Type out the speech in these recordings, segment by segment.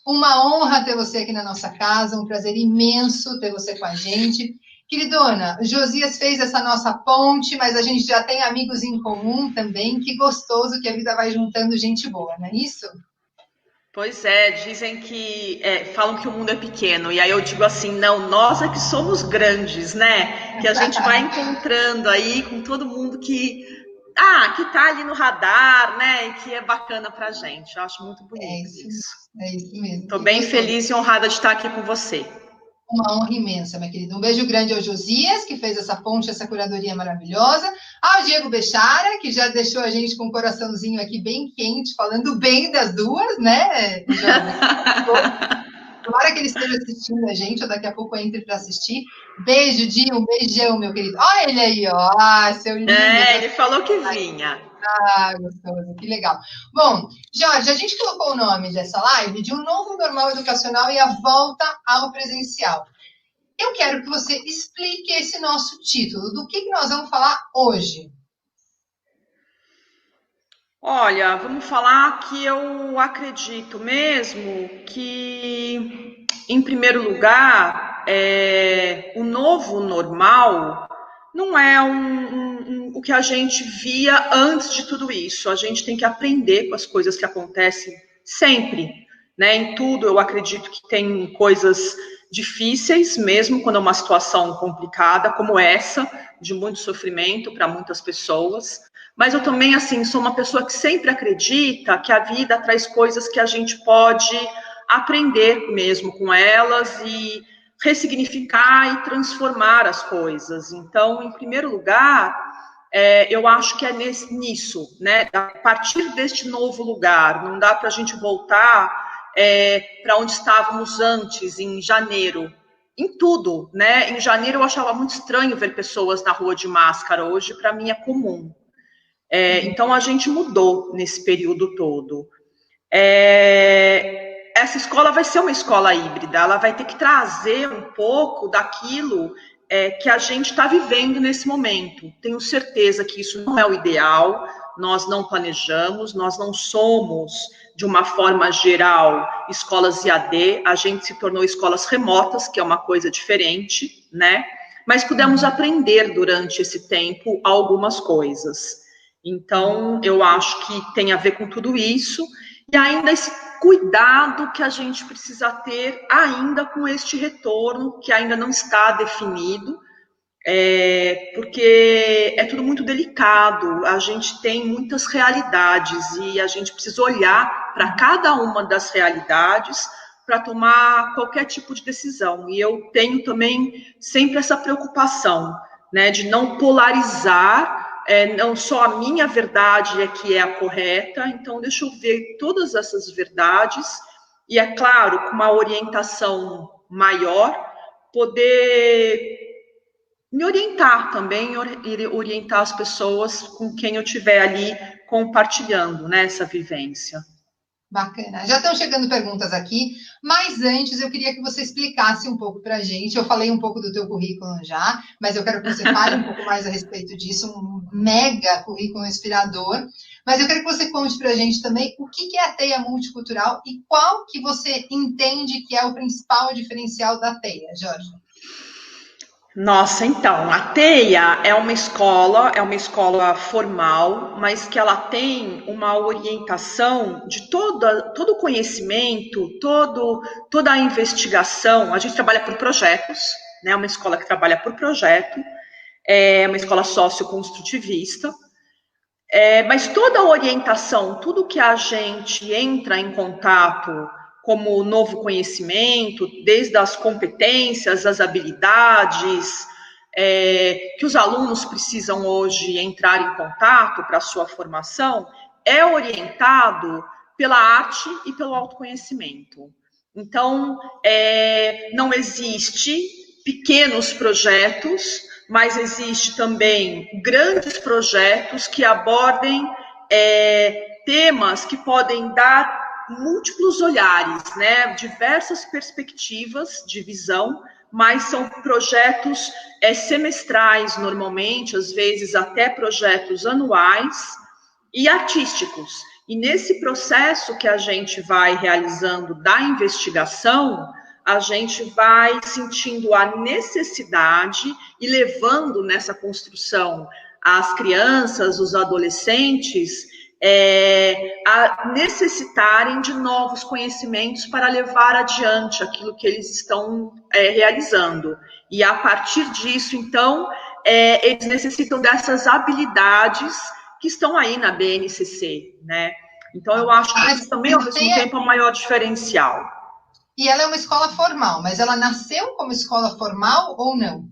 Uma honra ter você aqui na nossa casa, um prazer imenso ter você com a gente. Queridona, o Josias fez essa nossa ponte, mas a gente já tem amigos em comum também. Que gostoso que a vida vai juntando gente boa, não é isso? Pois é, dizem que falam que o mundo é pequeno, e aí eu digo assim, não, nós é que somos grandes, né? Que a gente vai encontrando aí com todo mundo que tá ali no radar, né? E que é bacana pra gente. Eu acho muito bonito isso. É isso mesmo. Tô Que bem gostoso. feliz e honrada de estar aqui com você. Uma honra imensa, minha querida. Um beijo grande ao Josias, que fez essa ponte, essa curadoria maravilhosa. Ao Diego Bechara, que já deixou a gente com o coraçãozinho aqui bem quente, falando bem das duas, né, Jovem? Tomara que ele esteja assistindo a gente, ou daqui a pouco entre para assistir. Beijo, Dio, um beijão, meu querido. Olha ele aí, ó. Ah, seu lindo. Ele falou que vinha. Ah, gostoso, que legal. Bom, Jorge, a gente colocou o nome dessa live de um novo normal educacional e a volta ao presencial. Eu quero que você explique esse nosso título, do que nós vamos falar hoje. Olha, vamos falar que eu acredito mesmo que, em primeiro lugar, o novo normal não é o que a gente via antes de tudo isso. A gente tem que aprender com as coisas que acontecem sempre, né? Em tudo eu acredito que tem coisas difíceis, mesmo quando é uma situação complicada, como essa, de muito sofrimento para muitas pessoas. Mas eu também, assim, sou uma pessoa que sempre acredita que a vida traz coisas que a gente pode aprender mesmo com elas e ressignificar e transformar as coisas. Então, em primeiro lugar, eu acho que é nisso, né? A partir deste novo lugar, não dá para a gente voltar para onde estávamos antes, em janeiro. Em tudo, né? Em janeiro eu achava muito estranho ver pessoas na rua de máscara, hoje para mim é comum. Então a gente mudou nesse período todo. Essa escola vai ser uma escola híbrida, ela vai ter que trazer um pouco daquilo que a gente está vivendo nesse momento. Tenho certeza que isso não é o ideal, nós não planejamos, nós não somos, de uma forma geral, escolas IAD, a gente se tornou escolas remotas, que é uma coisa diferente, né? Mas pudemos aprender durante esse tempo algumas coisas. Então, eu acho que tem a ver com tudo isso, e ainda esse cuidado que a gente precisa ter ainda com este retorno, que ainda não está definido, porque é tudo muito delicado, a gente tem muitas realidades, e a gente precisa olhar para cada uma das realidades para tomar qualquer tipo de decisão, e eu tenho também sempre essa preocupação, né, de não polarizar, não só a minha verdade é que é a correta, então deixa eu ver todas essas verdades, e é claro, com uma orientação maior, poder me orientar também, orientar as pessoas com quem eu estiver ali compartilhando, né, essa vivência. Bacana. Já estão chegando perguntas aqui, mas antes eu queria que você explicasse um pouco para a gente. Eu falei um pouco do teu currículo já, mas eu quero que você fale um pouco mais a respeito disso, um mega currículo inspirador. Mas eu quero que você conte para a gente também o que é a TEIA Multicultural e qual que você entende que é o principal diferencial da TEIA, Jorge. Nossa, então, a TEIA é uma escola formal, mas que ela tem uma orientação de todo o conhecimento, toda a investigação. A gente trabalha por projetos, né? Uma escola que trabalha por projeto, é uma escola socioconstrutivista, mas toda a orientação, tudo que a gente entra em contato como novo conhecimento, desde as competências, as habilidades, que os alunos precisam hoje entrar em contato para a sua formação, é orientado pela arte e pelo autoconhecimento. Então, não existe pequenos projetos, mas existe também grandes projetos que abordem temas que podem dar múltiplos olhares, né? Diversas perspectivas de visão, mas são projetos semestrais normalmente, às vezes até projetos anuais e artísticos. E nesse processo que a gente vai realizando da investigação, a gente vai sentindo a necessidade e levando nessa construção as crianças, os adolescentes, a necessitarem de novos conhecimentos para levar adiante aquilo que eles estão realizando. E a partir disso, então, eles necessitam dessas habilidades que estão aí na BNCC, né? Então, eu acho que isso também, ao mesmo tempo, é o maior diferencial. E ela é uma escola formal, mas ela nasceu como escola formal ou não?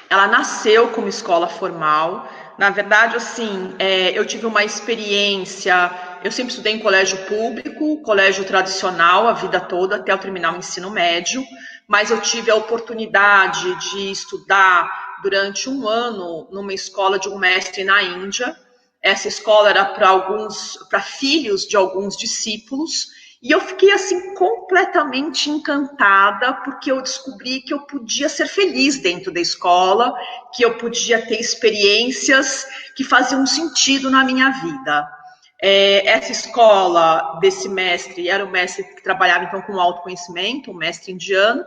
Ela nasceu como escola formal. Na verdade, assim, eu tive uma experiência. Eu sempre estudei em colégio público, colégio tradicional a vida toda, até eu terminar o ensino médio, mas eu tive a oportunidade de estudar durante um ano numa escola de um mestre na Índia. Essa escola era para filhos de alguns discípulos, e eu fiquei assim completamente encantada, porque eu descobri que eu podia ser feliz dentro da escola, que eu podia ter experiências que faziam sentido na minha vida. Essa escola desse mestre era o mestre que trabalhava então com autoconhecimento, um mestre indiano.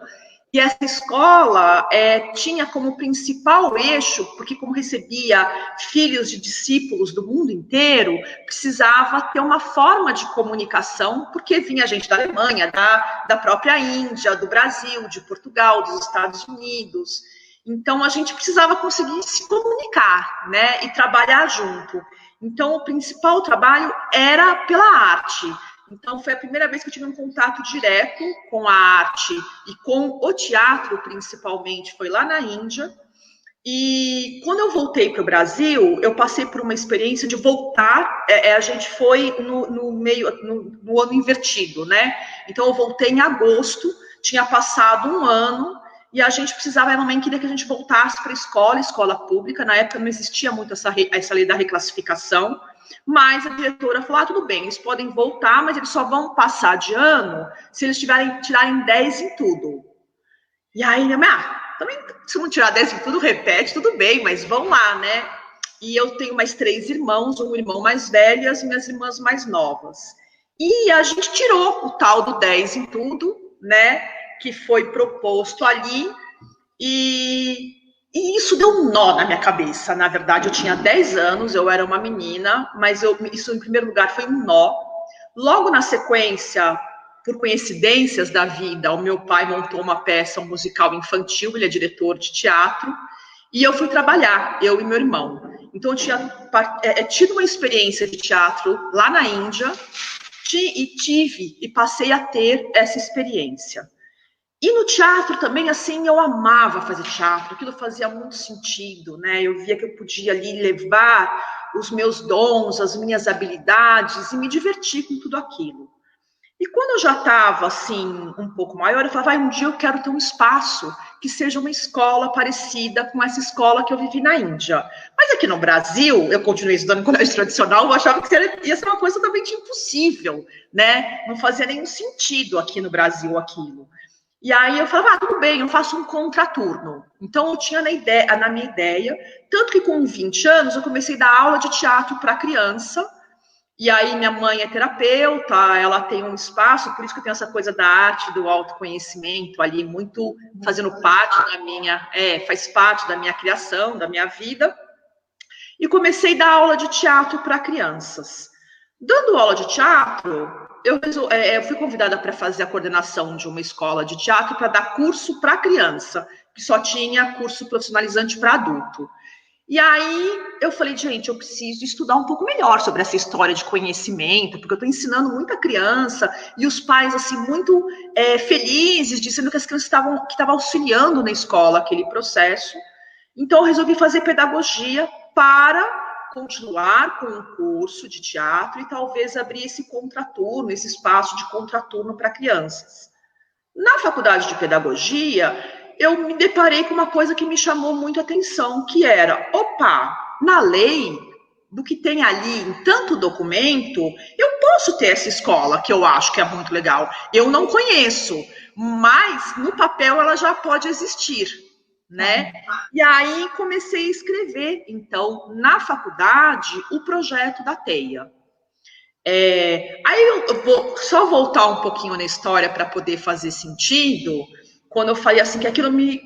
E essa escola tinha como principal eixo, porque como recebia filhos de discípulos do mundo inteiro, precisava ter uma forma de comunicação, porque vinha gente da Alemanha, da própria Índia, do Brasil, de Portugal, dos Estados Unidos. Então, a gente precisava conseguir se comunicar, né, e trabalhar junto. Então, o principal trabalho era pela arte. Então, foi a primeira vez que eu tive um contato direto com a arte e com o teatro, principalmente, foi lá na Índia. E quando eu voltei para o Brasil, eu passei por uma experiência de voltar, a gente foi no ano invertido, né? Então, eu voltei em agosto, tinha passado um ano, e a gente precisava, a mamãe queria que a gente voltasse para a escola pública, na época não existia muito essa lei da reclassificação, mas a diretora falou, tudo bem, eles podem voltar, mas eles só vão passar de ano se eles tirarem 10 em tudo. E aí, minha mãe, também se não tirar 10 em tudo, repete, tudo bem, mas vão lá, né? E eu tenho mais 3 irmãos, um irmão mais velho e as minhas irmãs mais novas. E a gente tirou o tal do 10 em tudo, né? Que foi proposto ali, e isso deu um nó na minha cabeça. Na verdade, eu tinha 10 anos, eu era uma menina, mas isso, em primeiro lugar, foi um nó. Logo na sequência, por coincidências da vida, o meu pai montou uma peça, um musical infantil, ele é diretor de teatro, e eu fui trabalhar, eu e meu irmão. Então, eu tinha tido uma experiência de teatro lá na Índia, e passei a ter essa experiência. E no teatro também, assim, eu amava fazer teatro, aquilo fazia muito sentido, né? Eu via que eu podia ali levar os meus dons, as minhas habilidades e me divertir com tudo aquilo. E quando eu já estava, assim, um pouco maior, eu falava, um dia eu quero ter um espaço que seja uma escola parecida com essa escola que eu vivi na Índia. Mas aqui no Brasil, eu continuei estudando em colégio tradicional, eu achava que ia ser uma coisa totalmente impossível, né? Não fazia nenhum sentido aqui no Brasil aquilo. E aí eu falava, tudo bem, eu faço um contraturno. Então eu tinha na minha ideia, tanto que com 20 anos eu comecei a dar aula de teatro para criança, e aí minha mãe é terapeuta, ela tem um espaço, por isso que eu tenho essa coisa da arte, do autoconhecimento ali, muito fazendo parte da minha, faz parte da minha criação, da minha vida, e comecei a dar aula de teatro para crianças. Dando aula de teatro, eu fui convidada para fazer a coordenação de uma escola de teatro para dar curso para criança, que só tinha curso profissionalizante para adulto. E aí eu falei, gente, eu preciso estudar um pouco melhor sobre essa história de conhecimento, porque eu estou ensinando muita criança, e os pais, assim, muito felizes, dizendo que as crianças estavam auxiliando na escola aquele processo. Então eu resolvi fazer pedagogia para continuar com um curso de teatro e talvez abrir esse contraturno, esse espaço de contraturno para crianças. Na faculdade de pedagogia, eu me deparei com uma coisa que me chamou muito a atenção, que era, na lei, do que tem ali em tanto documento, eu posso ter essa escola, que eu acho que é muito legal. Eu não conheço, mas no papel ela já pode existir, né? E aí comecei a escrever, então, na faculdade, o projeto da TEIA. Aí eu vou só voltar um pouquinho na história para poder fazer sentido, quando eu falei assim que aquilo me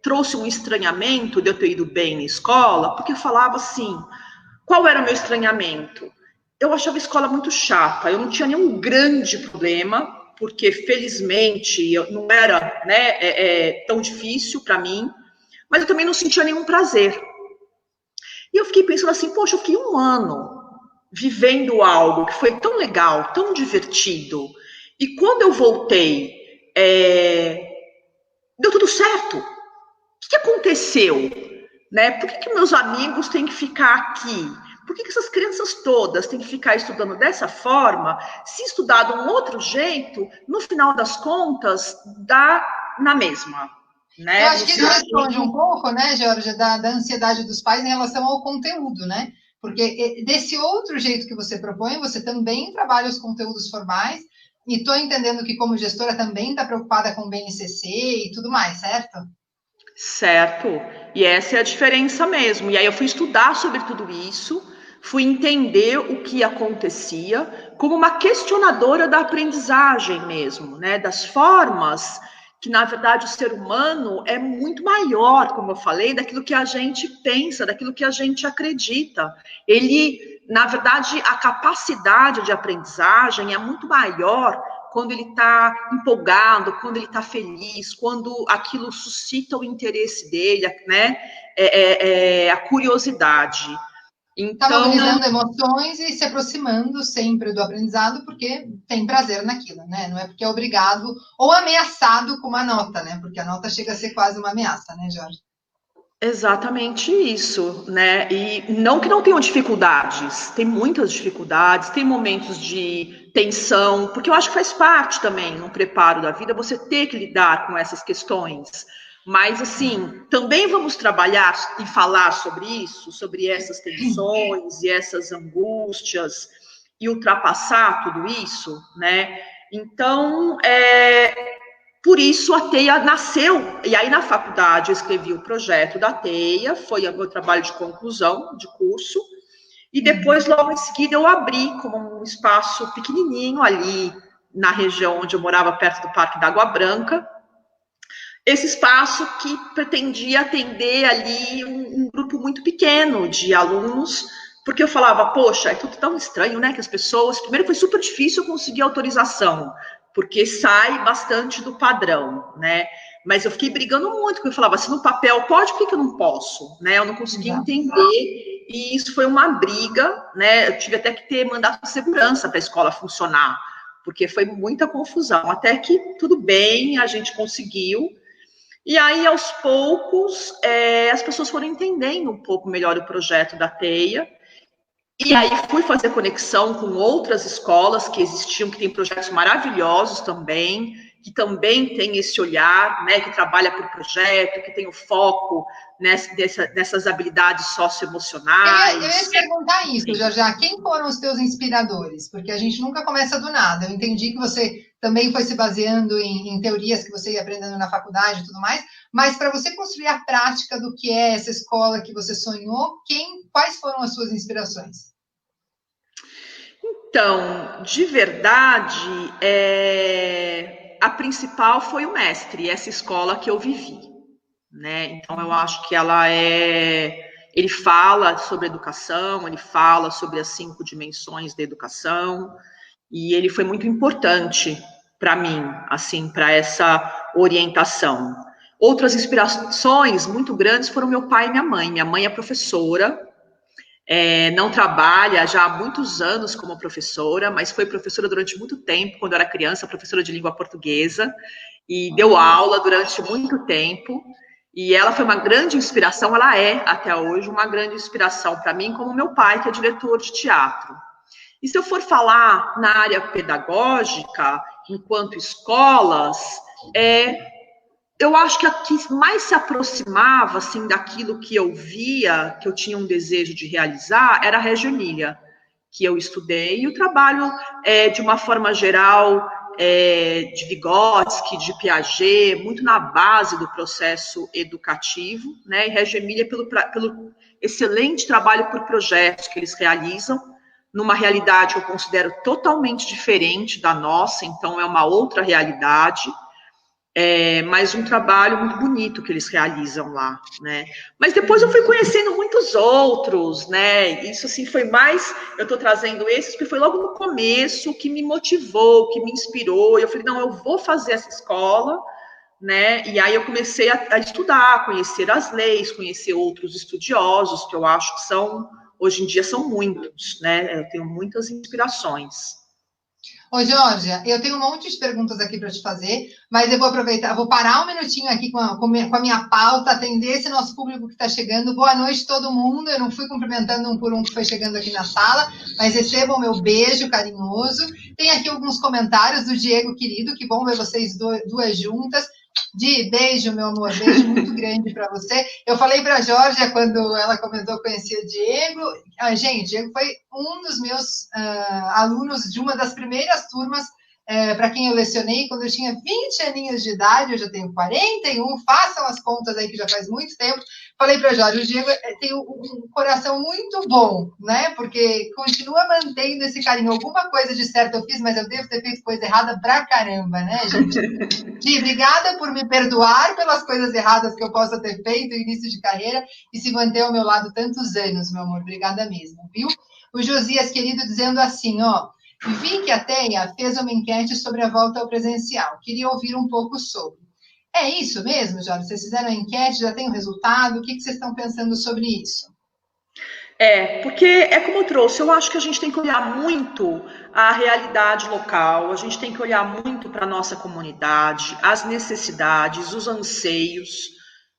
trouxe um estranhamento de eu ter ido bem na escola, porque eu falava assim, qual era o meu estranhamento? Eu achava a escola muito chata, eu não tinha nenhum grande problema, porque felizmente não era, né, tão difícil para mim, mas eu também não sentia nenhum prazer. E eu fiquei pensando assim, poxa, eu fiquei um ano vivendo algo que foi tão legal, tão divertido, e quando eu voltei, deu tudo certo. O que aconteceu? Né? Por que meus amigos têm que ficar aqui? Por que essas crianças todas têm que ficar estudando dessa forma? Se estudar de um outro jeito, no final das contas, dá na mesma. Né? Eu acho que isso responde um pouco, né, Georgia, da ansiedade dos pais em relação ao conteúdo, né? Porque desse outro jeito que você propõe, você também trabalha os conteúdos formais, e estou entendendo que, como gestora, também está preocupada com o BNCC e tudo mais, certo? Certo. E essa é a diferença mesmo. E aí eu fui estudar sobre tudo isso, fui entender o que acontecia como uma questionadora da aprendizagem mesmo, né? Das formas que, na verdade, o ser humano é muito maior, como eu falei, daquilo que a gente pensa, daquilo que a gente acredita. Ele, na verdade, a capacidade de aprendizagem é muito maior quando ele está empolgado, quando ele está feliz, quando aquilo suscita o interesse dele, né? A curiosidade. Está Então, mobilizando emoções e se aproximando sempre do aprendizado porque tem prazer naquilo, né? Não é porque é obrigado ou ameaçado com uma nota, né? Porque a nota chega a ser quase uma ameaça, né, Jorge? exatamente isso, né? E não que não tenham dificuldades, tem muitas dificuldades, tem momentos de tensão, porque eu acho que faz parte também no preparo da vida você ter que lidar com essas questões. Mas, assim, também vamos trabalhar e falar sobre isso, sobre essas tensões e essas angústias e ultrapassar tudo isso, né? Então, por isso a TEIA nasceu, e aí na faculdade eu escrevi o projeto da TEIA, foi o meu trabalho de conclusão de curso, e depois logo em seguida eu abri como um espaço pequenininho ali na região onde eu morava, perto do Parque da Água Branca, esse espaço que pretendia atender ali um grupo muito pequeno de alunos, porque eu falava, poxa, é tudo tão estranho, né, que as pessoas... Primeiro foi super difícil eu conseguir autorização, porque sai bastante do padrão, né, mas eu fiquei brigando muito, porque eu falava, se no papel pode, por que eu não posso, né, eu não conseguia entender, e isso foi uma briga, né, eu tive até que ter mandato de segurança para a escola funcionar, porque foi muita confusão, até que tudo bem, a gente conseguiu. E aí, aos poucos, as pessoas foram entendendo um pouco melhor o projeto da TEIA. E aí fui fazer conexão com outras escolas que existiam, que têm projetos maravilhosos também, que também tem esse olhar, né, que trabalha por projeto, que tem o foco nessas habilidades socioemocionais. Eu ia te perguntar isso, já. Quem foram os teus inspiradores? Porque a gente nunca começa do nada. Eu entendi que você também foi se baseando em teorias que você ia aprendendo na faculdade e tudo mais, mas para você construir a prática do que é essa escola que você sonhou, quais foram as suas inspirações? Então, de verdade, a principal foi o mestre, essa escola que eu vivi, né? Então, eu acho que ele fala sobre educação, ele fala sobre as 5 dimensões da educação, e ele foi muito importante para mim, assim, para essa orientação. Outras inspirações muito grandes foram meu pai e minha mãe. Minha mãe é professora, não trabalha já há muitos anos como professora, mas foi professora durante muito tempo, quando eu era criança, professora de língua portuguesa, e deu aula durante muito tempo. E ela foi uma grande inspiração, ela é até hoje uma grande inspiração para mim, como meu pai, que é diretor de teatro. E se eu for falar na área pedagógica, enquanto escolas, eu acho que a que mais se aproximava assim, daquilo que eu via, que eu tinha um desejo de realizar, era a Reggio Emília, que eu estudei, e o trabalho, de uma forma geral, de Vygotsky, de Piaget, muito na base do processo educativo, né? E Reggio Emília pelo excelente trabalho por projetos que eles realizam, numa realidade que eu considero totalmente diferente da nossa, então é uma outra realidade, mas um trabalho muito bonito que eles realizam lá, né? Mas depois eu fui conhecendo muitos outros, né? Isso, assim, foi mais... Eu estou trazendo esses, porque foi logo no começo que me motivou, que me inspirou. Eu falei, não, eu vou fazer essa escola, né? E aí eu comecei a estudar, conhecer as leis, conhecer outros estudiosos, que eu acho que são, hoje em dia, são muitos, né? Eu tenho muitas inspirações. Ô, Georgia, eu tenho um monte de perguntas aqui para te fazer, mas eu vou aproveitar, vou parar um minutinho aqui com a minha pauta, atender esse nosso público que está chegando. Boa noite, todo mundo. Eu não fui cumprimentando um por um que foi chegando aqui na sala, mas recebam meu beijo carinhoso. Tem aqui alguns comentários do Diego querido, que bom ver vocês duas juntas. Di, beijo, meu amor, beijo muito grande para você. Eu falei para a Georgia, quando ela comentou que conhecia o Diego, gente, Diego foi um dos meus alunos de uma das primeiras turmas para quem eu lecionei quando eu tinha 20 aninhos de idade, eu já tenho 41, façam as contas aí que já faz muito tempo. Falei para a Jorge, o Diego tem um coração muito bom, né? Porque continua mantendo esse carinho. Alguma coisa de certo eu fiz, mas eu devo ter feito coisa errada pra caramba, né, gente? Gi, obrigada por me perdoar pelas coisas erradas que eu possa ter feito no início de carreira e se manter ao meu lado tantos anos, meu amor. Obrigada mesmo, viu? O Josias, querido, dizendo assim, ó, vi que a TEIA fez uma enquete sobre a volta ao presencial. Queria ouvir um pouco sobre. É isso mesmo, Jorge? Vocês fizeram a enquete, já tem o resultado? O que vocês estão pensando sobre isso? Porque é como eu trouxe, eu acho que a gente tem que olhar muito a realidade local, a gente tem que olhar muito para a nossa comunidade, as necessidades, os anseios,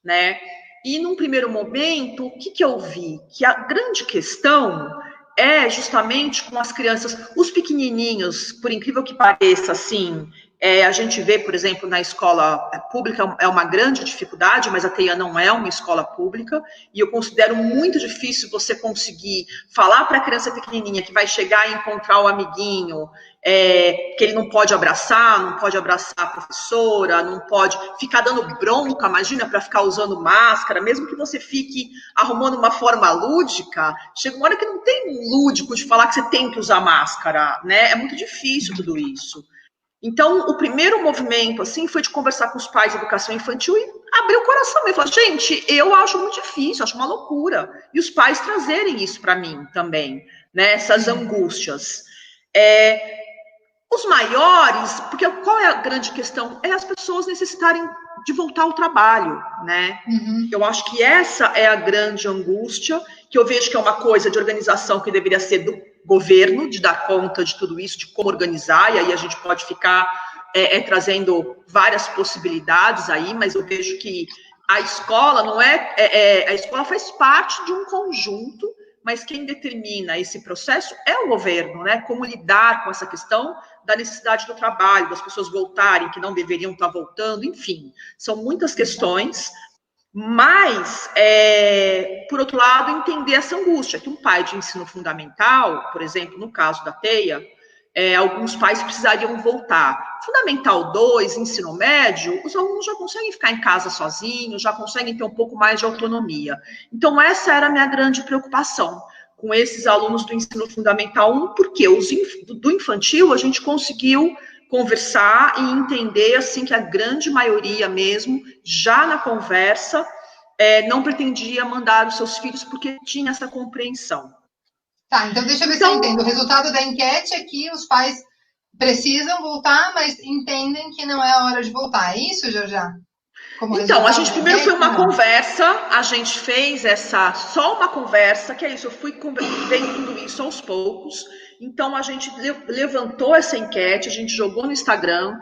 né? E num primeiro momento, o que eu vi? Que a grande questão é justamente com as crianças, os pequenininhos, por incrível que pareça, assim, a gente vê, por exemplo, na escola pública é uma grande dificuldade, mas a TEIA não é uma escola pública, e eu considero muito difícil você conseguir falar para a criança pequenininha que vai chegar e encontrar o amiguinho, que ele não pode abraçar a professora, não pode ficar dando bronca, imagina, para ficar usando máscara, mesmo que você fique arrumando uma forma lúdica, chega uma hora que não tem um lúdico de falar que você tem que usar máscara, né? É muito difícil tudo isso. Então, o primeiro movimento, assim, foi de conversar com os pais de educação infantil e abrir o coração e falar, gente, eu acho muito difícil, acho uma loucura. E os pais trazerem isso para mim também, né, essas angústias. Os maiores, porque qual é a grande questão? É as pessoas necessitarem de voltar ao trabalho, né? Uhum. Eu acho que essa é a grande angústia, que eu vejo que é uma coisa de organização que deveria ser do governo, de dar conta de tudo isso, de como organizar, e aí a gente pode ficar trazendo várias possibilidades aí, mas eu vejo que a escola não a escola faz parte de um conjunto, mas quem determina esse processo é o governo, né? Como lidar com essa questão da necessidade do trabalho, das pessoas voltarem, que não deveriam estar voltando, enfim, são muitas questões. Mas, por outro lado, entender essa angústia, que um pai de ensino fundamental, por exemplo, no caso da TEIA, alguns pais precisariam voltar. Fundamental 2, ensino médio, os alunos já conseguem ficar em casa sozinhos, já conseguem ter um pouco mais de autonomia. Então, essa era a minha grande preocupação com esses alunos do ensino fundamental 1, porque do infantil a gente conseguiu conversar e entender, assim, que a grande maioria mesmo, já na conversa, não pretendia mandar os seus filhos porque tinha essa compreensão. Tá, então deixa eu ver se eu entendo. O resultado da enquete é que os pais precisam voltar, mas entendem que não é a hora de voltar. É isso, Georgia? Então, a gente primeiro foi uma conversa, a gente fez só uma conversa, que é isso, eu fui vendo tudo isso aos poucos. Então, a gente levantou essa enquete, a gente jogou no Instagram,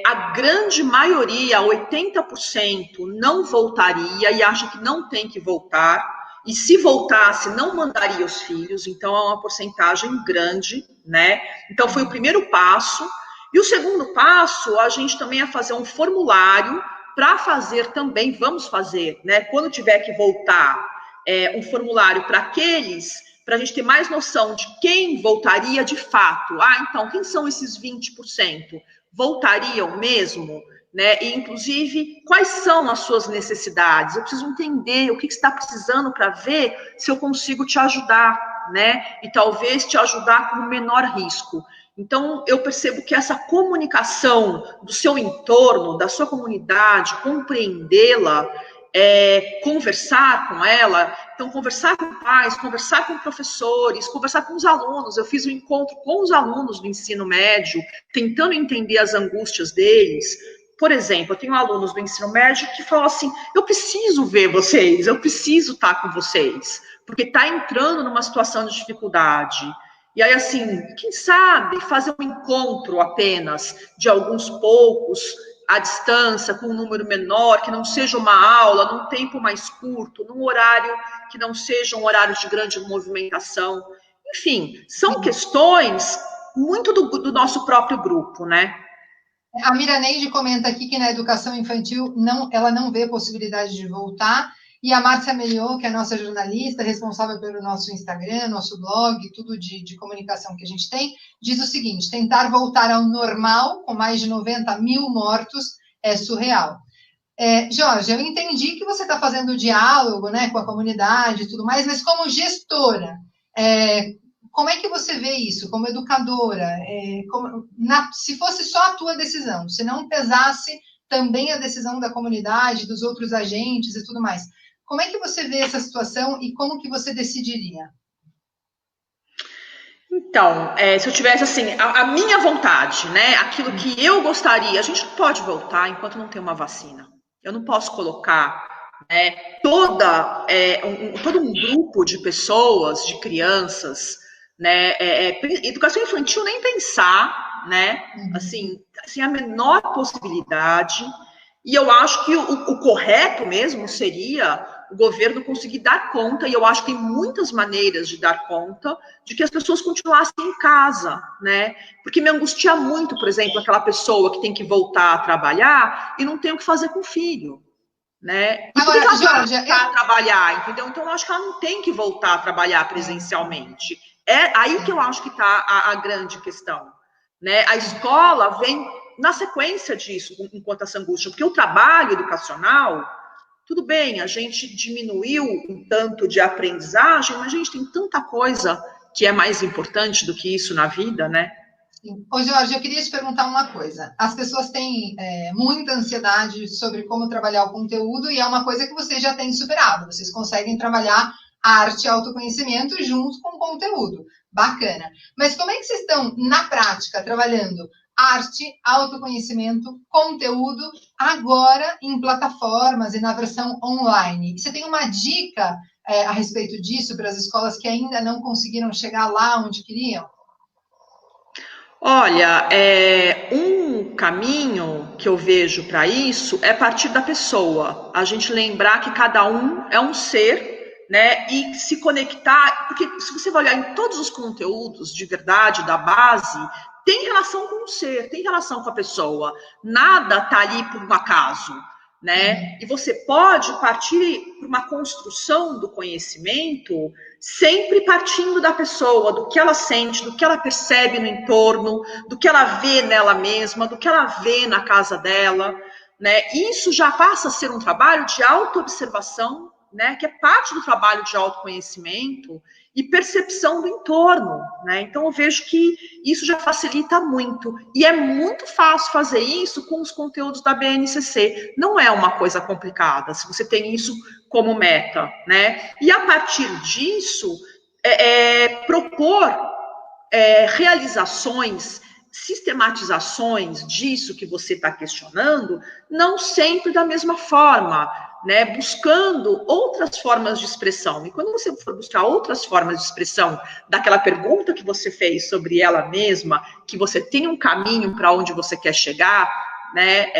a grande maioria, 80%, não voltaria e acha que não tem que voltar. E se voltasse, não mandaria os filhos, então é uma porcentagem grande, né? Então, foi o primeiro passo. E o segundo passo, a gente também ia fazer um formulário para fazer também, vamos fazer, né? Quando tiver que voltar, um formulário para aqueles, para a gente ter mais noção de quem voltaria de fato. Então, quem são esses 20%? Voltariam mesmo? Né? E, inclusive, quais são as suas necessidades? Eu preciso entender o que você está precisando para ver se eu consigo te ajudar, né? E talvez te ajudar com o menor risco. Então, eu percebo que essa comunicação do seu entorno, da sua comunidade, compreendê-la, conversar com ela, então conversar com pais, conversar com professores, conversar com os alunos. Eu fiz um encontro com os alunos do ensino médio, tentando entender as angústias deles. Por exemplo, eu tenho alunos do ensino médio que falam assim, eu preciso ver vocês, eu preciso estar com vocês, porque está entrando numa situação de dificuldade. E aí, assim, quem sabe fazer um encontro apenas de alguns poucos, à distância, com um número menor, que não seja uma aula, num tempo mais curto, num horário que não seja um horário de grande movimentação. Enfim, são questões muito do nosso próprio grupo, né? A Miraneide comenta aqui que na educação infantil ela não vê possibilidade de voltar. E a Márcia Meliot, que é a nossa jornalista, responsável pelo nosso Instagram, nosso blog, tudo de comunicação que a gente tem, diz o seguinte: tentar voltar ao normal, com mais de 90 mil mortos, é surreal. Jorge, eu entendi que você está fazendo diálogo, né, com a comunidade e tudo mais, mas como gestora, como é que você vê isso? Como educadora, se fosse só a tua decisão, se não pesasse também a decisão da comunidade, dos outros agentes e tudo mais, como é que você vê essa situação e como que você decidiria? Então, se eu tivesse, assim, a minha vontade, né, aquilo que eu gostaria, a gente não pode voltar enquanto não tem uma vacina. Eu não posso colocar, né, todo um grupo de pessoas, de crianças, né, educação infantil nem pensar, né, assim, a menor possibilidade. E eu acho que o correto mesmo seria o governo conseguir dar conta, e eu acho que tem muitas maneiras de dar conta, de que as pessoas continuassem em casa, né? Porque me angustia muito, por exemplo, aquela pessoa que tem que voltar a trabalhar e não tem o que fazer com o filho, né? E agora, por que ela vai voltar a trabalhar, entendeu? Então, eu acho que ela não tem que voltar a trabalhar presencialmente. É aí que eu acho que está a grande questão, né? A escola vem na sequência disso, enquanto essa angústia, porque o trabalho educacional, tudo bem, a gente diminuiu um tanto de aprendizagem, mas a gente tem tanta coisa que é mais importante do que isso na vida, né? Sim. Ô, Jorge, eu queria te perguntar uma coisa. As pessoas têm muita ansiedade sobre como trabalhar o conteúdo e é uma coisa que vocês já têm superado. Vocês conseguem trabalhar arte e autoconhecimento junto com conteúdo. Bacana. Mas como é que vocês estão, na prática, trabalhando arte, autoconhecimento, conteúdo, agora em plataformas e na versão online? E você tem uma dica a respeito disso para as escolas que ainda não conseguiram chegar lá onde queriam? Olha, um caminho que eu vejo para isso é partir da pessoa. A gente lembrar que cada um é um ser, né? E se conectar, porque se você vai olhar em todos os conteúdos de verdade, da base, tem relação com o ser, tem relação com a pessoa. Nada tá ali por um acaso, né? E você pode partir para uma construção do conhecimento sempre partindo da pessoa, do que ela sente, do que ela percebe no entorno, do que ela vê nela mesma, do que ela vê na casa dela, né? Isso já passa a ser um trabalho de autoobservação, né? Que é parte do trabalho de autoconhecimento e percepção do entorno, né? Então eu vejo que isso já facilita muito e é muito fácil fazer isso com os conteúdos da BNCC. Não é uma coisa complicada, se você tem isso como meta, né? E a partir disso, propor realizações, sistematizações disso que você está questionando, não sempre da mesma forma, né? Buscando outras formas de expressão. E quando você for buscar outras formas de expressão daquela pergunta que você fez sobre ela mesma, que você tem um caminho para onde você quer chegar, né?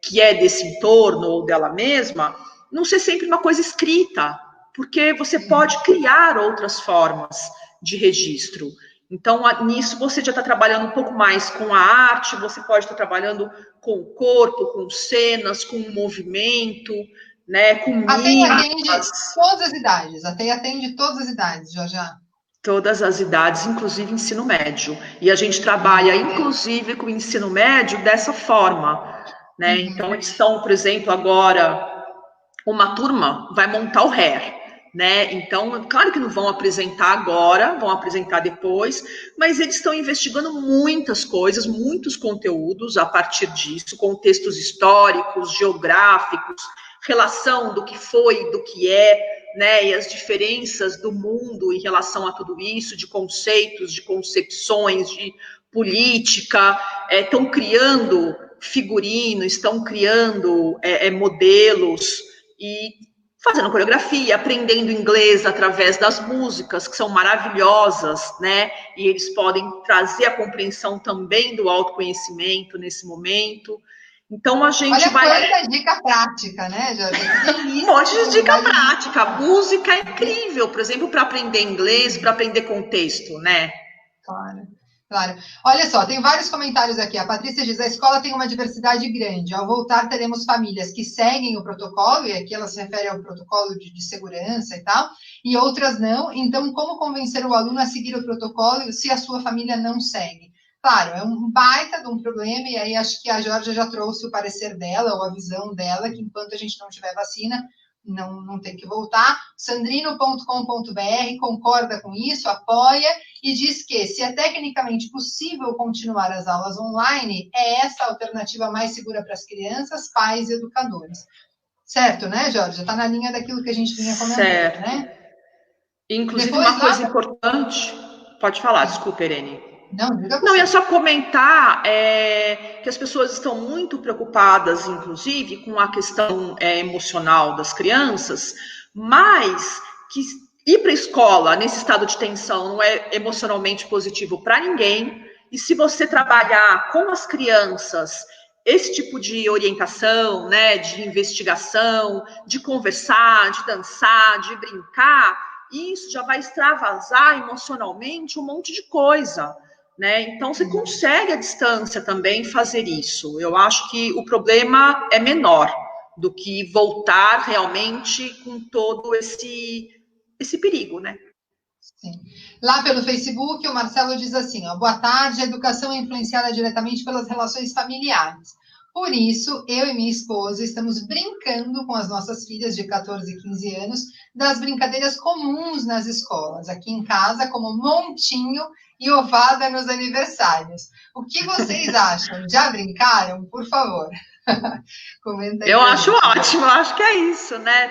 Que é desse entorno ou dela mesma, não ser sempre uma coisa escrita, porque você pode criar outras formas de registro. Então, nisso você já está trabalhando um pouco mais com a arte, você pode estar trabalhando com o corpo, com cenas, com o movimento, né, com mímicas. Atende todas as idades, atende todas as idades, Jorge. Todas as idades, inclusive ensino médio. E a gente trabalha, inclusive, com o ensino médio dessa forma, né? Então, eles estão, por exemplo, agora, uma turma vai montar o hair. né? Então, claro que não vão apresentar agora, vão apresentar depois, mas eles estão investigando muitas coisas, muitos conteúdos a partir disso, contextos históricos, geográficos, relação do que foi, do que é, né? E as diferenças do mundo em relação a tudo isso, de conceitos, de concepções, de política, estão criando figurino, estão criando modelos e fazendo coreografia, aprendendo inglês através das músicas, que são maravilhosas, né? E eles podem trazer a compreensão também do autoconhecimento nesse momento. Então, a gente Olha vai... Olha quanta dica prática, né, Jorge? Um monte de dica prática. A música é incrível, por exemplo, para aprender inglês, para aprender contexto, né? Claro. Claro. Olha só, tem vários comentários aqui. A Patrícia diz: a escola tem uma diversidade grande. Ao voltar, teremos famílias que seguem o protocolo, e aqui ela se refere ao protocolo de segurança e tal, e outras não. Então, como convencer o aluno a seguir o protocolo se a sua família não segue? Claro, é um baita de um problema, e aí acho que a Georgia já trouxe o parecer dela, ou a visão dela, que enquanto a gente não tiver vacina, não tem que voltar. Sandrino.com.br concorda com isso, apoia e diz que, se é tecnicamente possível continuar as aulas online, é essa a alternativa mais segura para as crianças, pais e educadores. Certo, né, Jorge? Está na linha daquilo que a gente vinha comentando, certo, né? Inclusive, depois, uma coisa importante... Pode falar, desculpa, Irene. Não, ia só comentar que as pessoas estão muito preocupadas, inclusive, com a questão emocional das crianças, mas que ir para a escola nesse estado de tensão não é emocionalmente positivo para ninguém. E se você trabalhar com as crianças esse tipo de orientação, né, de investigação, de conversar, de dançar, de brincar, isso já vai extravasar emocionalmente um monte de coisa. Né? Então, você consegue à distância também fazer isso. Eu acho que o problema é menor do que voltar realmente com todo esse perigo, né? Sim. Lá pelo Facebook, o Marcelo diz assim, ó, boa tarde, a educação é influenciada diretamente pelas relações familiares. Por isso, eu e minha esposa estamos brincando com as nossas filhas de 14 e 15 anos das brincadeiras comuns nas escolas, aqui em casa, como montinho e ovada nos aniversários. O que vocês acham? Já brincaram? Por favor. Comenta aí. Eu acho ótimo, eu acho que é isso, né?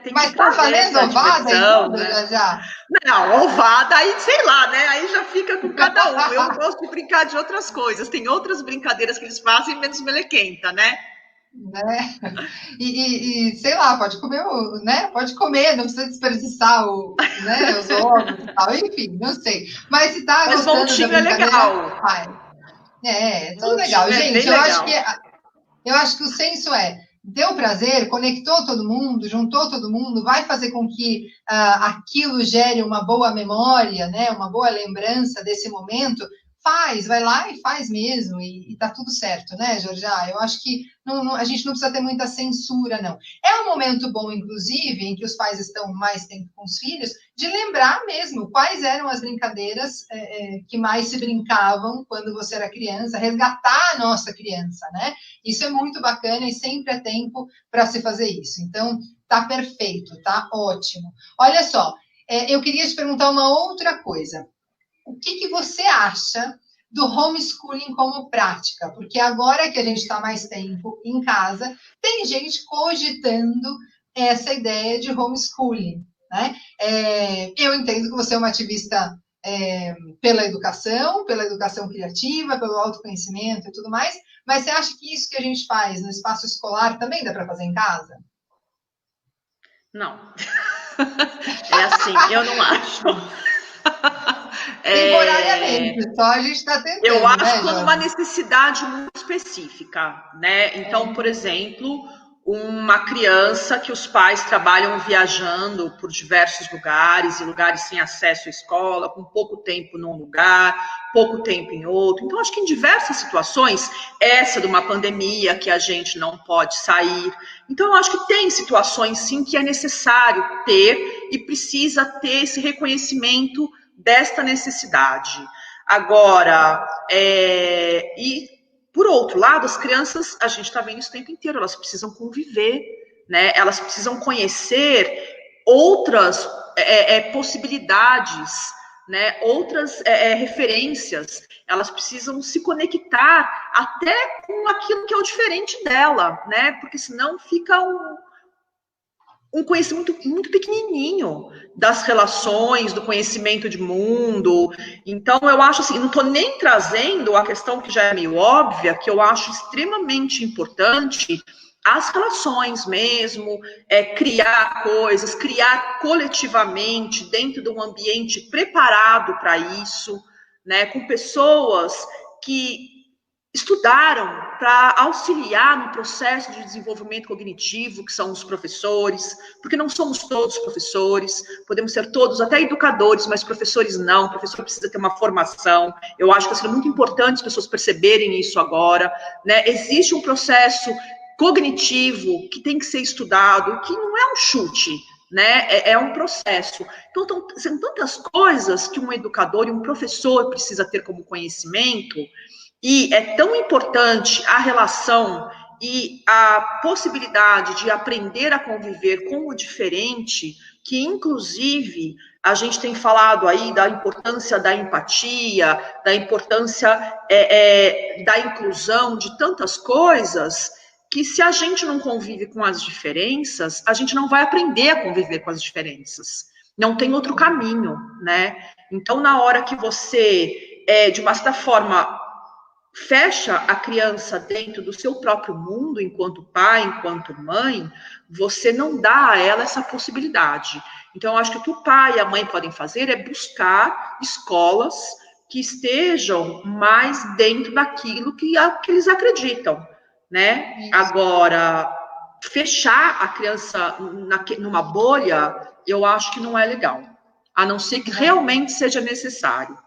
Tem Mas tá valendo ovada e tudo, né? já? Não, ovada, aí sei lá, né? Aí já fica com cada um. Eu gosto de brincar de outras coisas. Tem outras brincadeiras que eles fazem menos melequenta, né? E sei lá, pode comer, né? Pode comer, não precisa desperdiçar né, os ovos e tal, enfim, não sei. Mas se tá gostando da brincadeira, é legal. É tudo legal. Gente, eu acho que o senso deu prazer, conectou todo mundo, juntou todo mundo, vai fazer com que aquilo gere uma boa memória, né? Uma boa lembrança desse momento. Vai lá e faz mesmo, e tá tudo certo, né, Georgia? Eu acho que a gente não precisa ter muita censura, não. É um momento bom, inclusive, em que os pais estão mais tempo com os filhos, de lembrar mesmo quais eram as brincadeiras que mais se brincavam quando você era criança, resgatar a nossa criança, né? Isso é muito bacana e sempre é tempo para se fazer isso. Então, tá perfeito, tá ótimo. Olha só, eu queria te perguntar uma outra coisa. O que você acha do homeschooling como prática? Porque agora que a gente está mais tempo em casa, tem gente cogitando essa ideia de homeschooling, né? Eu entendo que você é uma ativista pela educação criativa, pelo autoconhecimento e tudo mais, mas você acha que isso que a gente faz no espaço escolar também dá para fazer em casa? Não. É assim, eu não acho. Temporariamente, só a gente está tentando. Eu acho que é uma necessidade muito específica, né? Então, por exemplo, uma criança que os pais trabalham viajando por diversos lugares, e lugares sem acesso à escola, com pouco tempo num lugar, pouco tempo em outro. Então, acho que em diversas situações, essa de uma pandemia que a gente não pode sair. Então, eu acho que tem situações, sim, que é necessário ter e precisa ter esse reconhecimento desta necessidade. Agora, e por outro lado, as crianças, a gente está vendo isso o tempo inteiro, elas precisam conviver, né? Elas precisam conhecer outras possibilidades, né, outras referências, elas precisam se conectar até com aquilo que é o diferente dela, né, porque senão fica um conhecimento muito pequenininho das relações, do conhecimento de mundo. Então, eu acho assim, não estou nem trazendo a questão que já é meio óbvia, que eu acho extremamente importante, as relações mesmo, criar coisas, criar coletivamente, dentro de um ambiente preparado para isso, né, com pessoas que estudaram para auxiliar no processo de desenvolvimento cognitivo, que são os professores, porque não somos todos professores, podemos ser todos até educadores, mas professores não, o professor precisa ter uma formação. Eu acho que é muito importante as pessoas perceberem isso agora, né? Existe um processo cognitivo que tem que ser estudado, que não é um chute, né? É um processo. Então, são tantas coisas que um educador e um professor precisa ter como conhecimento. E é tão importante a relação e a possibilidade de aprender a conviver com o diferente, que, inclusive, a gente tem falado aí da importância da empatia, da importância da inclusão, de tantas coisas, que se a gente não convive com as diferenças, a gente não vai aprender a conviver com as diferenças. Não tem outro caminho, né? Então, na hora que você, de uma certa forma, fecha a criança dentro do seu próprio mundo, enquanto pai, enquanto mãe, você não dá a ela essa possibilidade. Então, eu acho que o que o pai e a mãe podem fazer é buscar escolas que estejam mais dentro daquilo que eles acreditam, né? Isso. Agora, fechar a criança numa bolha, eu acho que não é legal, a não ser que realmente seja necessário.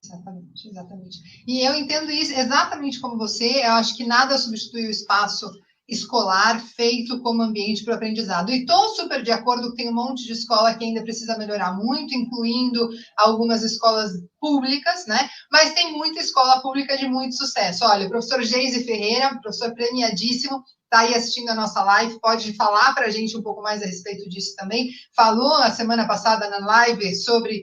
Exatamente, exatamente. E eu entendo isso exatamente como você. Eu acho que nada substitui o espaço escolar feito como ambiente para o aprendizado. E estou super de acordo que tem um monte de escola que ainda precisa melhorar muito, incluindo algumas escolas públicas, né? Mas tem muita escola pública de muito sucesso. Olha, o professor Geise Ferreira, professor premiadíssimo, está aí assistindo a nossa live, pode falar para a gente um pouco mais a respeito disso também. Falou a semana passada na live sobre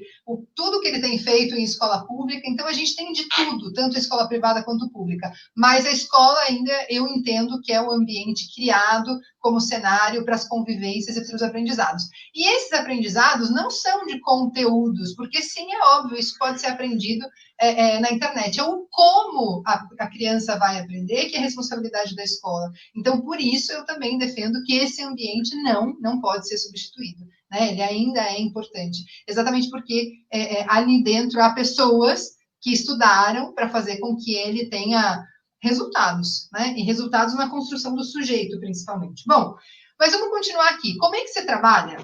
tudo que ele tem feito em escola pública, então a gente tem de tudo, tanto escola privada quanto pública, mas a escola ainda, eu entendo que é o ambiente criado como cenário para as convivências e para os aprendizados. E esses aprendizados não são de conteúdos, porque sim, é óbvio, isso pode ser aprendido na internet. É o como a criança vai aprender, que é a responsabilidade da escola. Então, por isso, eu também defendo que esse ambiente não pode ser substituído, né? Ele ainda é importante, exatamente porque ali dentro há pessoas que estudaram para fazer com que ele tenha resultados, né? E resultados na construção do sujeito, principalmente. Bom, mas vamos continuar aqui. Como é que você trabalha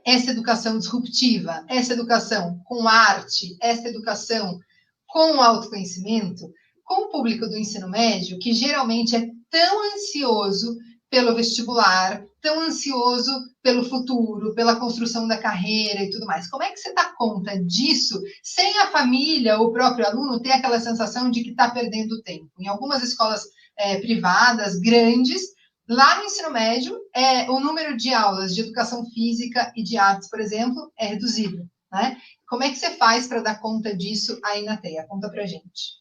essa educação disruptiva, essa educação com arte, essa educação com autoconhecimento, com o público do ensino médio, que geralmente é tão ansioso pelo vestibular, tão ansioso pelo futuro, pela construção da carreira e tudo mais. Como é que você dá conta disso, sem a família ou o próprio aluno ter aquela sensação de que está perdendo tempo? Em algumas escolas privadas, grandes, lá no ensino médio, o número de aulas de educação física e de artes, por exemplo, é reduzido, né? Como é que você faz para dar conta disso aí na TEA? Conta para a gente.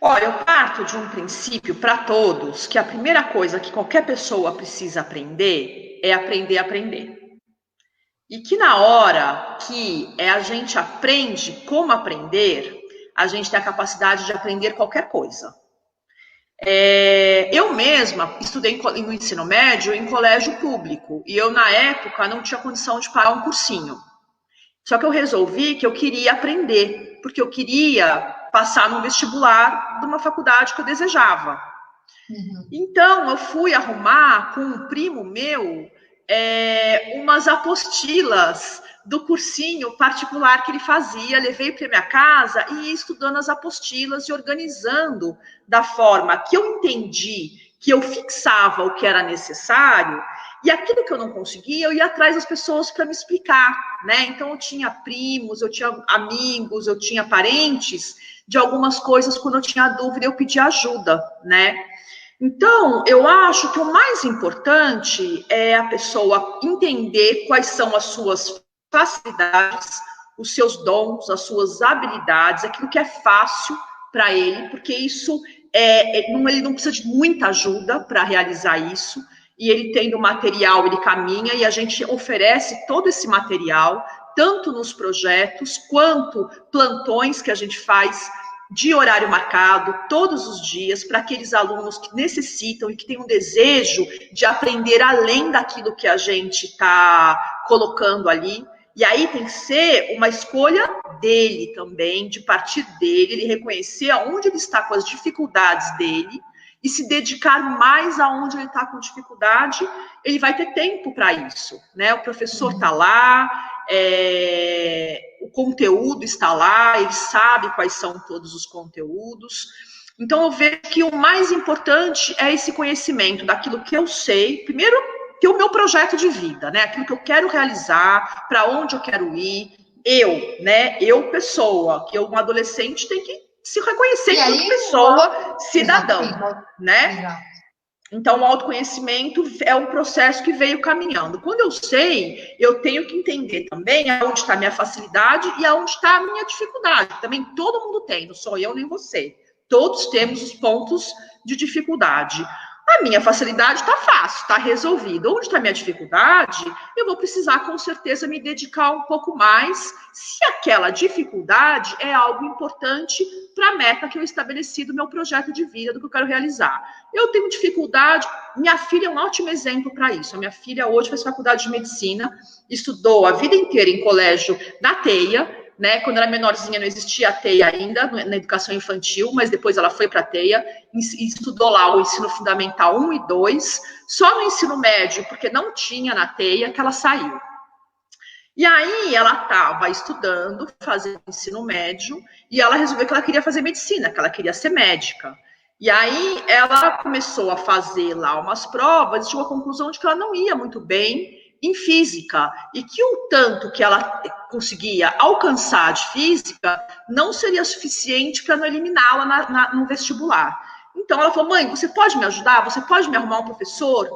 Olha, eu parto de um princípio para todos, que a primeira coisa que qualquer pessoa precisa aprender é aprender a aprender. E que na hora que a gente aprende como aprender, a gente tem a capacidade de aprender qualquer coisa. Eu mesma estudei no ensino médio em colégio público, e eu, na época, não tinha condição de pagar um cursinho. Só que eu resolvi que eu queria aprender, porque eu queria passar no vestibular de uma faculdade que eu desejava. Uhum. Então, eu fui arrumar com um primo meu umas apostilas do cursinho particular que ele fazia, levei para minha casa e ia estudando as apostilas e organizando da forma que eu entendi, que eu fixava o que era necessário, e aquilo que eu não conseguia, eu ia atrás das pessoas para me explicar, né? Então, eu tinha primos, eu tinha amigos, eu tinha parentes de algumas coisas, quando eu tinha dúvida, eu pedia ajuda, né? Então, eu acho que o mais importante é a pessoa entender quais são as suas facilidades, os seus dons, as suas habilidades, aquilo que é fácil para ele, porque isso ele não precisa de muita ajuda para realizar isso, e ele tendo material, ele caminha, e a gente oferece todo esse material, tanto nos projetos, quanto plantões que a gente faz de horário marcado, todos os dias, para aqueles alunos que necessitam e que têm um desejo de aprender além daquilo que a gente está colocando ali. E aí tem que ser uma escolha dele também, de partir dele, ele reconhecer aonde ele está com as dificuldades dele e se dedicar mais aonde ele está com dificuldade, ele vai ter tempo para isso, né? O professor está lá, o conteúdo está lá, ele sabe quais são todos os conteúdos. Então, eu vejo que o mais importante é esse conhecimento daquilo que eu sei, primeiro, que é o meu projeto de vida, né? Aquilo que eu quero realizar, para onde eu quero ir, eu, pessoa, que um adolescente tem que se reconhecer como pessoa, cidadão, né? Exato. Então, o autoconhecimento é um processo que veio caminhando. Quando eu sei, eu tenho que entender também aonde está a minha facilidade e aonde está a minha dificuldade. Também todo mundo tem, não sou eu nem você. Todos temos os pontos de dificuldade. A minha facilidade está fácil, está resolvida. Onde está a minha dificuldade, eu vou precisar, com certeza, me dedicar um pouco mais, se aquela dificuldade é algo importante para a meta que eu estabeleci do meu projeto de vida, do que eu quero realizar. Eu tenho dificuldade, minha filha é um ótimo exemplo para isso. A minha filha hoje faz faculdade de medicina, estudou a vida inteira em colégio da TEIA, né? Quando era menorzinha não existia a TEIA ainda, na educação infantil, mas depois ela foi para a TEIA e estudou lá o ensino fundamental 1 e 2, só no ensino médio, porque não tinha na TEIA, que ela saiu. E aí ela estava estudando, fazendo ensino médio, e ela resolveu que ela queria fazer medicina, que ela queria ser médica. E aí ela começou a fazer lá umas provas e chegou à conclusão de que ela não ia muito bem em física, e que o tanto que ela conseguia alcançar de física não seria suficiente para não eliminá-la no vestibular. Então ela falou: mãe, você pode me ajudar? Você pode me arrumar um professor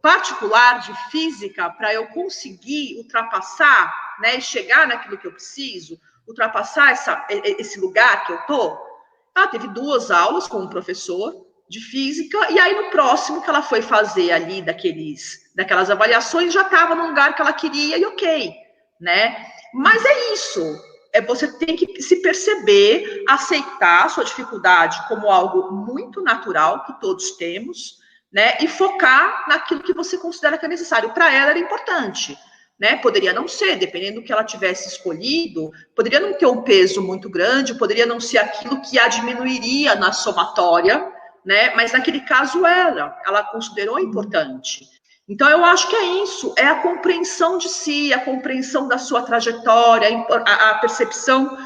particular de física para eu conseguir ultrapassar, né, e chegar naquilo que eu preciso, ultrapassar esse lugar que eu tô? Ela teve 2 aulas com um professor de física, e aí no próximo que ela foi fazer ali daquelas avaliações, já estava no lugar que ela queria, e ok, né? Mas é isso, você tem que se perceber, aceitar a sua dificuldade como algo muito natural, que todos temos, né? E focar naquilo que você considera que é necessário. Para ela era importante, né? Poderia não ser, dependendo do que ela tivesse escolhido, poderia não ter um peso muito grande, poderia não ser aquilo que a diminuiria na somatória, né? Mas naquele caso ela considerou importante. Então eu acho que é isso, é a compreensão de si, a compreensão da sua trajetória, a percepção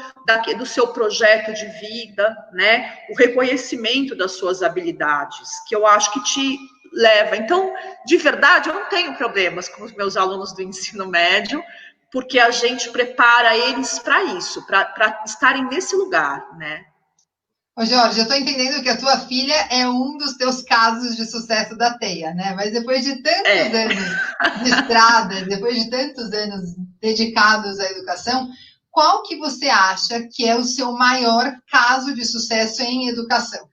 do seu projeto de vida, né? O reconhecimento das suas habilidades, que eu acho que te leva. Então, de verdade, eu não tenho problemas com os meus alunos do ensino médio, porque a gente prepara eles para isso, para estarem nesse lugar, né? Ô Jorge, eu estou entendendo que a tua filha é um dos teus casos de sucesso da TEIA, né? Mas depois de tantos anos de estrada, depois de tantos anos dedicados à educação, qual que você acha que é o seu maior caso de sucesso em educação?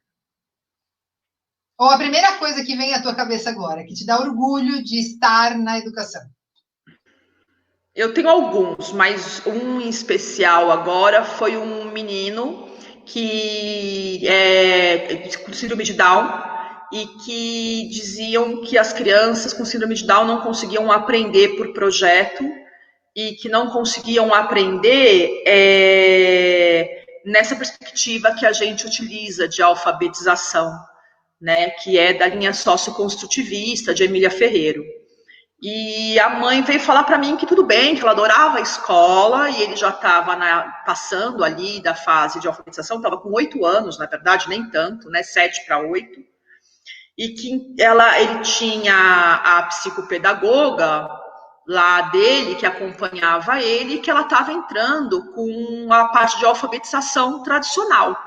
Ou a primeira coisa que vem à tua cabeça agora, que te dá orgulho de estar na educação? Eu tenho alguns, mas um em especial agora foi um menino que com síndrome de Down, e que diziam que as crianças com síndrome de Down não conseguiam aprender por projeto, e que não conseguiam aprender nessa perspectiva que a gente utiliza de alfabetização, né, que é da linha socioconstrutivista de Emília Ferreiro. E a mãe veio falar para mim que tudo bem, que ela adorava a escola, e ele já estava passando ali da fase de alfabetização, estava com 8 anos, na verdade, nem tanto, né, 7 para 8, e que ele tinha a psicopedagoga lá dele, que acompanhava ele, e que ela estava entrando com a parte de alfabetização tradicional.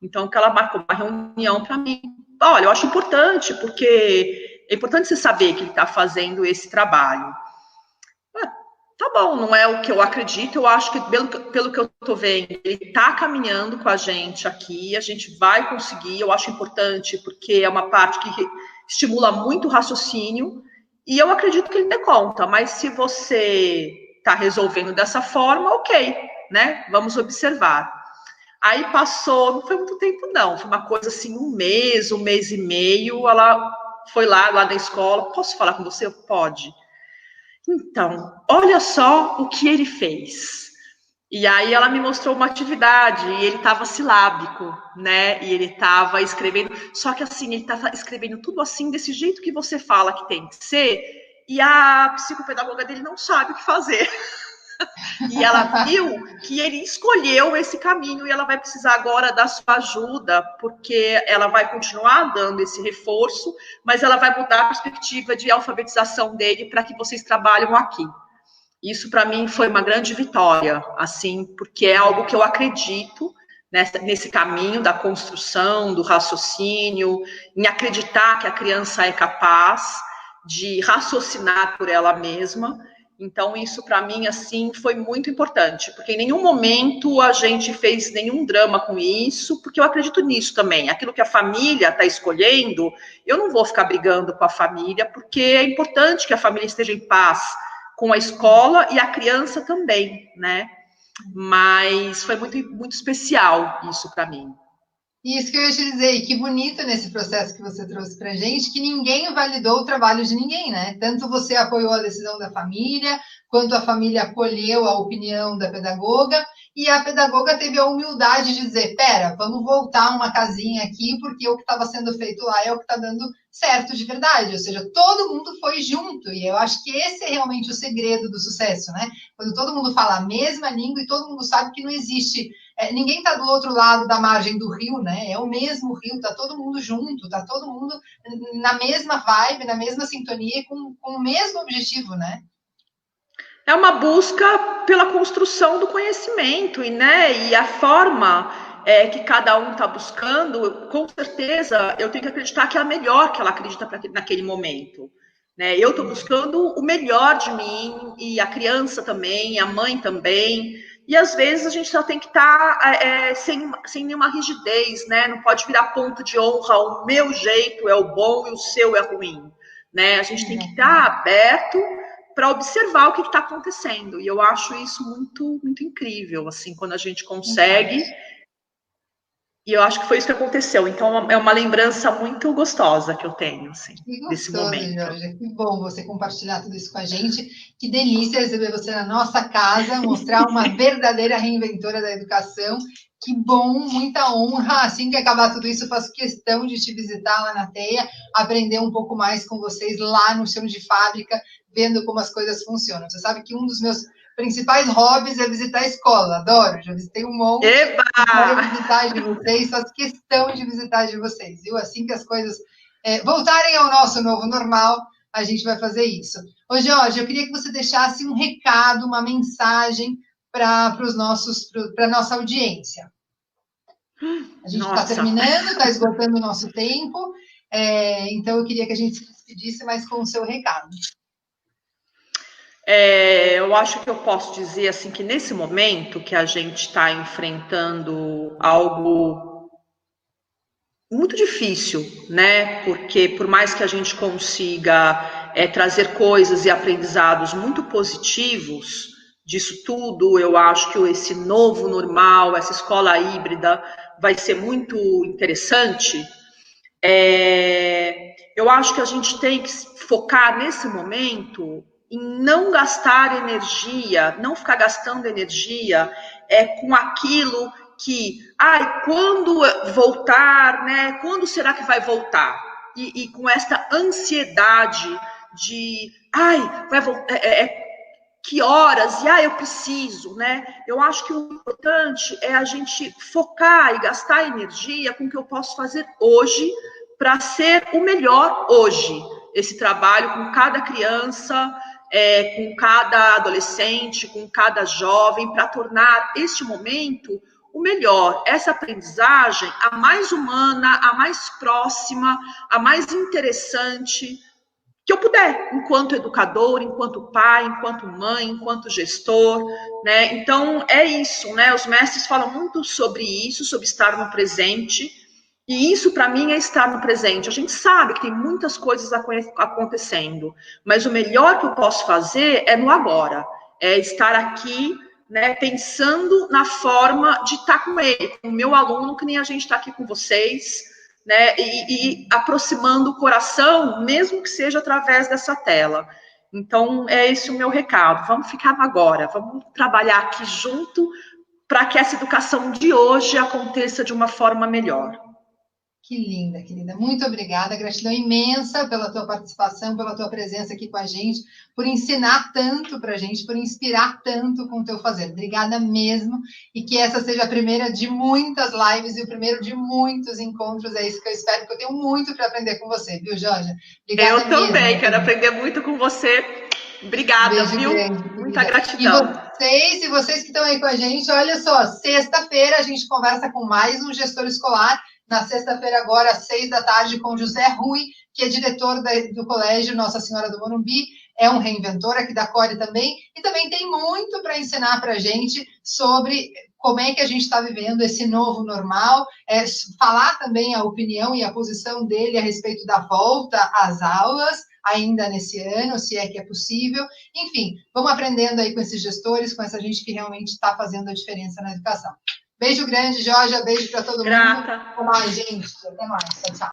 Então, que ela marcou uma reunião para mim, olha, eu acho importante, porque é importante você saber que ele está fazendo esse trabalho. Tá bom, não é o que eu acredito, eu acho que pelo que eu estou vendo, ele está caminhando com a gente aqui, a gente vai conseguir, eu acho importante, porque é uma parte que estimula muito o raciocínio, e eu acredito que ele dê conta, mas se você está resolvendo dessa forma, ok, né? Vamos observar. Aí passou, não foi muito tempo não, foi uma coisa assim, um mês e meio, ela foi lá na escola, posso falar com você? Pode. Então, olha só o que ele fez. E aí ela me mostrou uma atividade, e ele estava silábico, né? E ele estava escrevendo, só que assim, ele estava escrevendo tudo assim, desse jeito que você fala que tem que ser, e a psicopedagoga dele não sabe o que fazer. E ela viu que ele escolheu esse caminho e ela vai precisar agora da sua ajuda, porque ela vai continuar dando esse reforço, mas ela vai mudar a perspectiva de alfabetização dele para que vocês trabalhem aqui. Isso para mim foi uma grande vitória, assim, porque é algo que eu acredito nesse caminho da construção, do raciocínio, em acreditar que a criança é capaz de raciocinar por ela mesma. Então, isso para mim, assim, foi muito importante, porque em nenhum momento a gente fez nenhum drama com isso, porque eu acredito nisso também. Aquilo que a família está escolhendo, eu não vou ficar brigando com a família, porque é importante que a família esteja em paz com a escola e a criança também, né? Mas foi muito, muito especial isso para mim. Isso que eu ia te dizer, e que bonito nesse processo que você trouxe para a gente, que ninguém validou o trabalho de ninguém, né? Tanto você apoiou a decisão da família, quanto a família acolheu a opinião da pedagoga, e a pedagoga teve a humildade de dizer, pera, vamos voltar uma casinha aqui, porque o que estava sendo feito lá é o que está dando certo de verdade, ou seja, todo mundo foi junto, e eu acho que esse é realmente o segredo do sucesso, né? Quando todo mundo fala a mesma língua e todo mundo sabe que não existe, ninguém está do outro lado da margem do rio, né? É o mesmo rio, tá todo mundo junto, tá todo mundo na mesma vibe, na mesma sintonia, com o mesmo objetivo, né? É uma busca pela construção do conhecimento, e a forma que cada um está buscando, com certeza, eu tenho que acreditar que é a melhor que ela acredita naquele momento. Né? Eu estou buscando o melhor de mim, e a criança também, a mãe também, e às vezes a gente só tem que estar sem nenhuma rigidez, né? Não pode virar ponto de honra, o meu jeito é o bom e o seu é ruim. Né? A gente tem que estar aberto para observar o que está acontecendo. E eu acho isso muito, muito incrível, assim, quando a gente consegue. E eu acho que foi isso que aconteceu. Então, é uma lembrança muito gostosa que eu tenho, assim, desse momento. Jorge, que bom você compartilhar tudo isso com a gente. Que delícia receber você na nossa casa, mostrar uma verdadeira reinventora da educação. Que bom, muita honra. Assim que acabar tudo isso, eu faço questão de te visitar lá na TEIA, aprender um pouco mais com vocês lá no chão de fábrica, vendo como as coisas funcionam. Você sabe que um dos meus principais hobbies é visitar a escola, adoro, já visitei um monte, quero visitar de vocês, faço questão de visitar de vocês, viu? Assim que as coisas voltarem ao nosso novo normal, a gente vai fazer isso. Ô Jorge, eu queria que você deixasse um recado, uma mensagem para a nossa audiência. A gente está terminando, está esgotando o nosso tempo, então eu queria que a gente se despedisse, mas com o seu recado. Eu acho que eu posso dizer assim que nesse momento que a gente está enfrentando algo muito difícil, né? Porque por mais que a gente consiga trazer coisas e aprendizados muito positivos disso tudo, eu acho que esse novo normal, essa escola híbrida vai ser muito interessante. Eu acho que a gente tem que focar nesse momento em não gastar energia, não ficar gastando energia com aquilo que, quando voltar, né? Quando será que vai voltar? E com esta ansiedade de, vai voltar, que horas? E eu preciso, né? Eu acho que o importante é a gente focar e gastar energia com o que eu posso fazer hoje para ser o melhor hoje. Esse trabalho com cada criança, com cada adolescente, com cada jovem, para tornar este momento o melhor, essa aprendizagem, a mais humana, a mais próxima, a mais interessante que eu puder, enquanto educador, enquanto pai, enquanto mãe, enquanto gestor, né? Então, é isso, né? Os mestres falam muito sobre isso, sobre estar no presente, e isso, para mim, é estar no presente. A gente sabe que tem muitas coisas acontecendo, mas o melhor que eu posso fazer é no agora, é estar aqui, né, pensando na forma de estar com ele, com o meu aluno, que nem a gente está aqui com vocês, né, e aproximando o coração, mesmo que seja através dessa tela. Então, é esse o meu recado. Vamos ficar no agora, vamos trabalhar aqui junto para que essa educação de hoje aconteça de uma forma melhor. Que linda, querida. Muito obrigada. Gratidão imensa pela tua participação, pela tua presença aqui com a gente, por ensinar tanto para a gente, por inspirar tanto com o teu fazer. Obrigada mesmo. E que essa seja a primeira de muitas lives e o primeiro de muitos encontros. É isso que eu espero, porque eu tenho muito para aprender com você, viu, Jorge? Obrigada eu também mesmo, quero aprender muito com você. Obrigada, beijo viu? Grande, muita gratidão. E vocês que estão aí com a gente, olha só, sexta-feira a gente conversa com mais um gestor escolar. Na sexta-feira, agora, às 6 da tarde, com José Rui, que é diretor do Colégio Nossa Senhora do Morumbi, é um reinventor aqui da Core também, e também tem muito para ensinar para a gente sobre como é que a gente está vivendo esse novo normal, falar também a opinião e a posição dele a respeito da volta às aulas, ainda nesse ano, se é que é possível. Enfim, vamos aprendendo aí com esses gestores, com essa gente que realmente está fazendo a diferença na educação. Beijo grande, Jorge. Beijo para todo mundo. Até mais, gente. Até mais. Tchau, tchau.